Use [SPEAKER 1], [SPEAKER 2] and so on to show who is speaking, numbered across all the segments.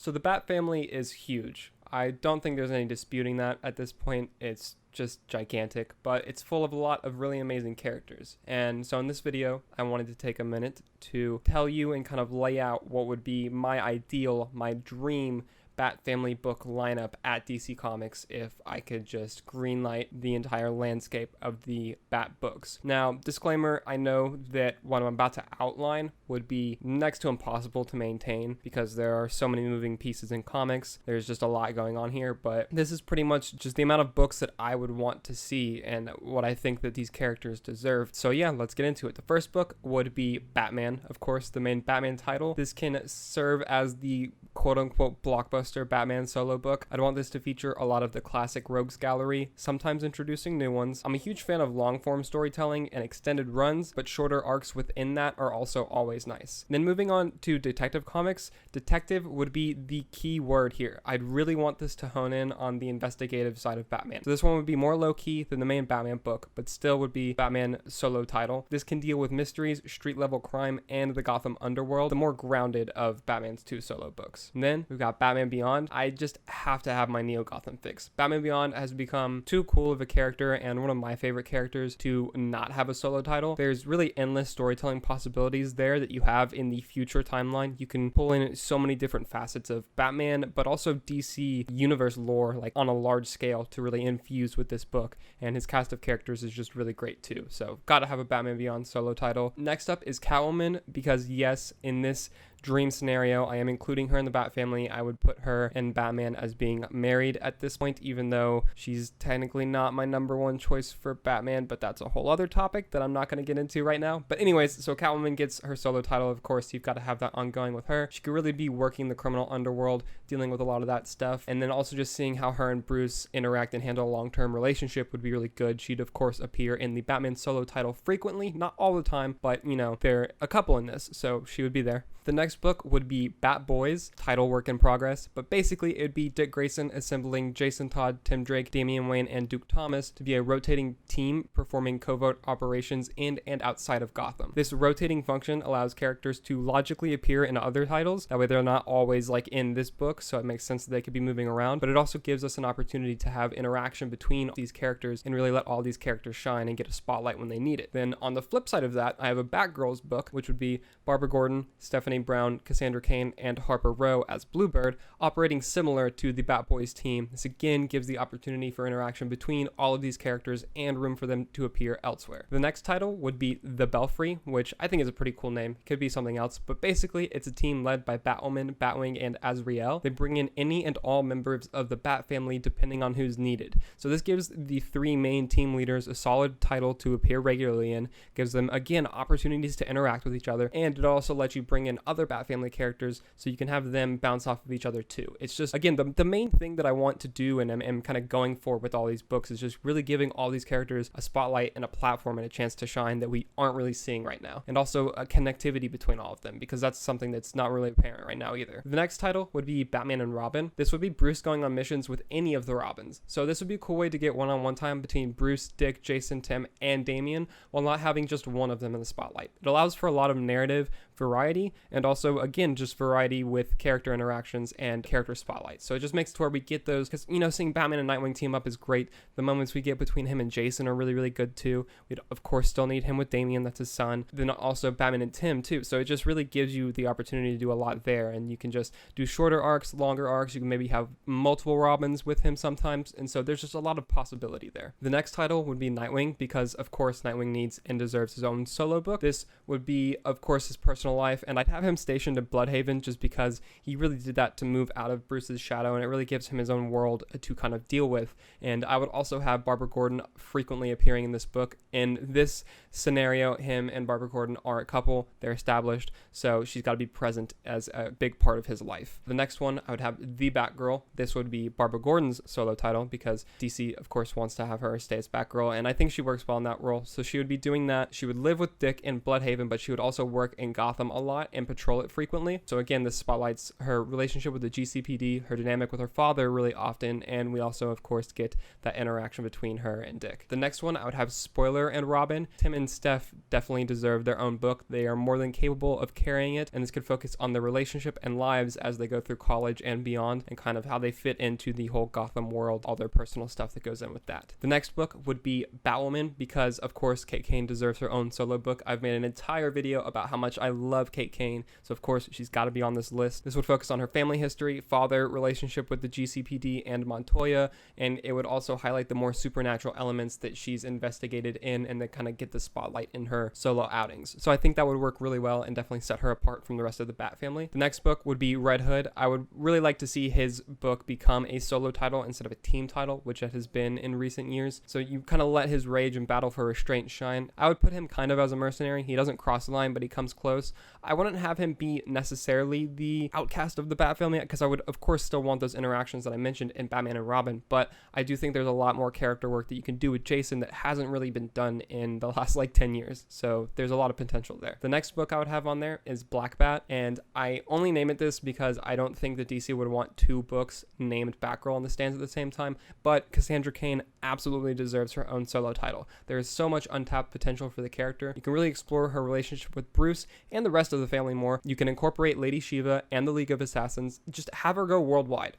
[SPEAKER 1] So the Bat family is huge. I don't think there's any disputing that at this point. It's just gigantic, but it's full of a lot of really amazing characters. And so in this video, I wanted to take a minute to tell you and kind of lay out what would be my ideal, my dream Bat family book lineup at DC Comics if I could just greenlight the entire landscape of the Bat books. Now, disclaimer, I know that what I'm about to outline would be next to impossible to maintain because there are so many moving pieces in comics. There's just a lot going on here, but this is pretty much just the amount of books that I would want to see and what I think that these characters deserve. So yeah, let's get into it. The first book would be Batman, of course, the main Batman title. This can serve as the quote-unquote blockbuster Batman solo book. I'd want this to feature a lot of the classic rogues gallery, sometimes introducing new ones. I'm a huge fan of long-form storytelling and extended runs, but shorter arcs within that are also always nice. Then moving on to detective comics, detective would be the key word here. I'd really want this to hone in on the investigative side of Batman. So this one would be more low-key than the main Batman book, but still would be Batman solo title. This can deal with mysteries, street-level crime, and the Gotham underworld, the more grounded of Batman's two solo books. And then we've got Batman Beyond. I just have to have my Neo Gotham fix. Batman Beyond has become too cool of a character and one of my favorite characters to not have a solo title. There's really endless storytelling possibilities there that you have in the future timeline. You can pull in so many different facets of Batman, but also DC universe lore, like on a large scale, to really infuse with this book. And his cast of characters is just really great too. So gotta have a Batman Beyond solo title. Next up is Catwoman, because yes, in this dream scenario, I am including her in the Bat family. I would put her and Batman as being married at this point, even though she's technically not my number one choice for Batman, but that's a whole other topic that I'm not going to get into right now. But anyways, so Catwoman gets her solo title. Of course, you've got to have that ongoing with her. She could really be working the criminal underworld, dealing with a lot of that stuff. And then also just seeing how her and Bruce interact and handle a long-term relationship would be really good. She'd, of course, appear in the Batman solo title frequently, not all the time, but, you know, they're a couple in this, so she would be there. The next book would be Bat Boys, title work in progress, but basically it would be Dick Grayson assembling Jason Todd, Tim Drake, Damian Wayne, and Duke Thomas to be a rotating team performing covert operations in and outside of Gotham. This rotating function allows characters to logically appear in other titles, that way they're not always like in this book, so it makes sense that they could be moving around, but it also gives us an opportunity to have interaction between these characters and really let all these characters shine and get a spotlight when they need it. Then on the flip side of that, I have a Batgirls book, which would be Barbara Gordon, Stephanie Brown, Cassandra Kane, and Harper Row as Bluebird, operating similar to the Bat Boys team. This again gives the opportunity for interaction between all of these characters and room for them to appear elsewhere. The next title would be The Belfry, which I think is a pretty cool name. It could be something else, but basically it's a team led by Batwoman, Batwing, and Azrael. They bring in any and all members of the Bat family depending on who's needed. So this gives the three main team leaders a solid title to appear regularly in, gives them again opportunities to interact with each other, and it also lets you bring in other Bat family characters so you can have them bounce off of each other too. It's just, again, the main thing that I want to do and am kind of going for with all these books is just really giving all these characters a spotlight and a platform and a chance to shine that we aren't really seeing right now. And also a connectivity between all of them, because that's something that's not really apparent right now either. The next title would be Batman and Robin. This would be Bruce going on missions with any of the Robins. So this would be a cool way to get one-on-one time between Bruce, Dick, Jason, Tim, and Damian while not having just one of them in the spotlight. It allows for a lot of narrative variety and also, again, just variety with character interactions and character spotlight. So it just makes it to where we get those, because, you know, seeing Batman and Nightwing team up is great. The moments we get between him and Jason are really, really good too. We'd, of course, still need him with Damian, that's his son. Then also Batman and Tim too. So it just really gives you the opportunity to do a lot there, and you can just do shorter arcs, longer arcs. You can maybe have multiple Robins with him sometimes, and so there's just a lot of possibility there. The next title would be Nightwing, because, of course, Nightwing needs and deserves his own solo book. This would be, of course, his personal life, and I'd have him stationed at Bloodhaven just because he really did that to move out of Bruce's shadow, and it really gives him his own world to kind of deal with. And I would also have Barbara Gordon frequently appearing in this book. In this scenario, him and Barbara Gordon are a couple, they're established, so she's got to be present as a big part of his life. The next one, I would have The Batgirl. This would be Barbara Gordon's solo title, because DC, of course, wants to have her stay as Batgirl, and I think she works well in that role, so she would be doing that. She would live with Dick in Bloodhaven, but she would also work in Gotham Gotham a lot and patrol it frequently. So again, this spotlights her relationship with the GCPD, her dynamic with her father really often, and we also, of course, get that interaction between her and Dick. The next one, I would have Spoiler and Robin. Tim and Steph definitely deserve their own book. They are more than capable of carrying it, and this could focus on their relationship and lives as they go through college and beyond, and kind of how they fit into the whole Gotham world, all their personal stuff that goes in with that. The next book would be Batwoman, because of course Kate Kane deserves her own solo book. I've made an entire video about how much I love Kate Kane, so of course she's got to be on this list. This would focus on her family history, father, relationship with the GCPD and Montoya, and it would also highlight the more supernatural elements that she's investigated in and that kind of get the spotlight in her solo outings. So I think that would work really well and definitely set her apart from the rest of the Bat family. The next book would be Red Hood. I would really like to see his book become a solo title instead of a team title, which it has been in recent years. So you kind of let his rage and battle for restraint shine. I would put him kind of as a mercenary. He doesn't cross the line, but he comes close. I wouldn't have him be necessarily the outcast of the Bat family, because I would of course still want those interactions that I mentioned in Batman and Robin, but I do think there's a lot more character work that you can do with Jason that hasn't really been done in the last like 10 years. So there's a lot of potential there. The next book I would have on there is Black Bat, and I only name it this because I don't think that DC would want two books named Batgirl on the stands at the same time, but Cassandra Cain absolutely deserves her own solo title. There is so much untapped potential for the character. You can really explore her relationship with Bruce and the rest of the family more. You can incorporate Lady Shiva and the League of Assassins. Just have her go worldwide.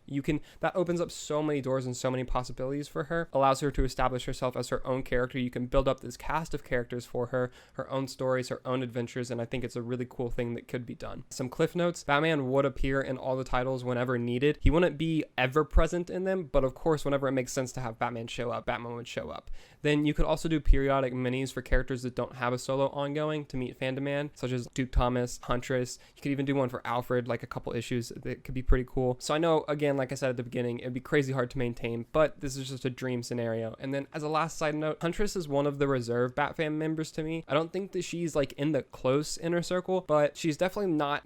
[SPEAKER 1] That opens up so many doors and so many possibilities for her, allows her to establish herself as her own character. You can build up this cast of characters for her own stories, her own adventures, and I think it's a really cool thing that could be done. Some cliff notes: Batman would appear in all the titles whenever needed. He wouldn't be ever present in them, but of course whenever it makes sense to have Batman show up, Batman would show up. Then you could also do periodic minis for characters that don't have a solo ongoing to meet fan demand, such as Duke Thomas, Huntress. You could even do one for Alfred, like a couple issues that could be pretty cool. So I know, again, like I said at the beginning, it'd be crazy hard to maintain, but this is just a dream scenario. And then as a last side note, Huntress is one of the reserve Batfam members to me. I don't think that she's like in the close inner circle, but she's definitely not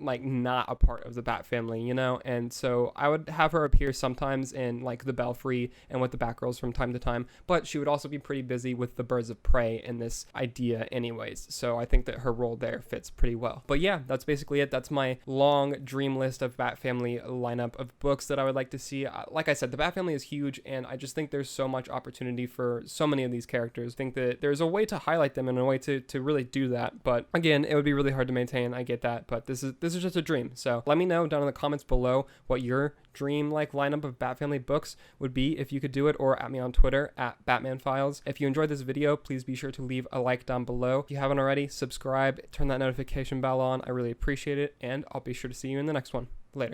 [SPEAKER 1] a part of the Bat family, you know? And so I would have her appear sometimes in like the Belfry and with the Batgirls from time to time, but she would also be pretty busy with the Birds of Prey in this idea anyways. So I think that her role there fits pretty well. But yeah, that's basically it. That's my long dream list of Bat family lineup of books that I would like to see. Like I said, the Bat family is huge, and I just think there's so much opportunity for so many of these characters. I think that there's a way to highlight them and a way to really do that. But again, it would be really hard to maintain. I get that, but this is just a dream. So let me know down in the comments below what your dream like lineup of Bat family books would be if you could do it, or at me on Twitter at Batman Files. If you enjoyed this video, please be sure to leave a like down below. If you haven't already, subscribe, turn that notification bell on. I really appreciate it, and I'll be sure to see you in the next one. Later.